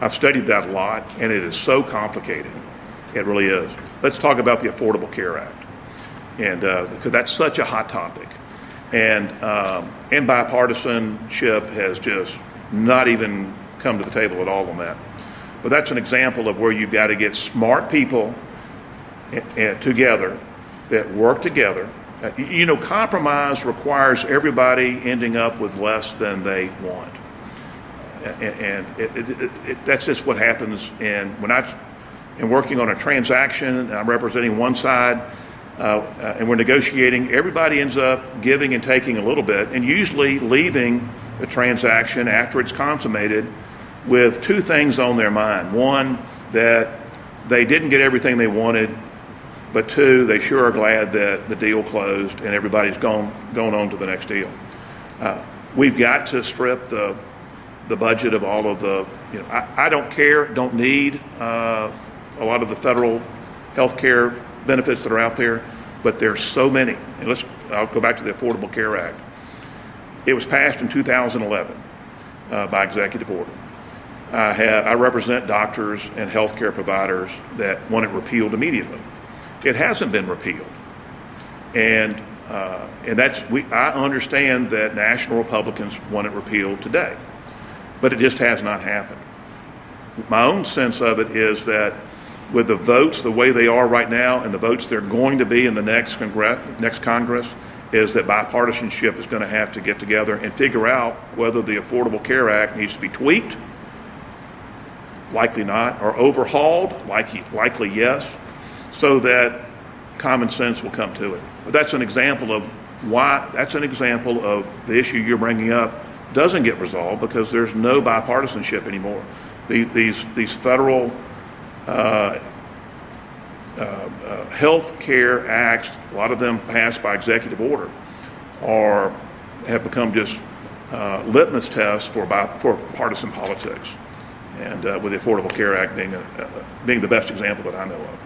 I've studied that a lot, and it is so complicated. It really is. Let's talk about the Affordable Care Act, and because that's such a hot topic, and bipartisanship has just not even come to the table at all on that. But that's an example of where you've got to get smart people together that work together. Compromise requires everybody ending up with less than they want. And that's just what happens. And when I'm working on a transaction, and I'm representing one side, and we're negotiating, everybody ends up giving and taking a little bit, and usually leaving the transaction after it's consummated with two things on their mind. One, that they didn't get everything they wanted, but two, they sure are glad that the deal closed and everybody's going on to the next deal. We've got to strip the budget of all of the, I don't care, don't need a lot of the federal health care benefits that are out there, but there's so many. And I'll go back to the Affordable Care Act. It was passed in 2011 by executive order. I represent doctors and healthcare providers that want it repealed immediately. It hasn't been repealed, and I understand that national Republicans want it repealed today, but it just has not happened. My own sense of it is that with the votes the way they are right now, and the votes they're going to be in the next Congress, is that bipartisanship is going to have to get together and figure out whether the Affordable Care Act needs to be tweaked, likely not, or overhauled, likely yes, so that common sense will come to it. But that's an example of the issue you're bringing up doesn't get resolved because there's no bipartisanship anymore. These federal health care acts, a lot of them passed by executive order, have become just litmus tests for partisan politics. And with the Affordable Care Act being the best example that I know of.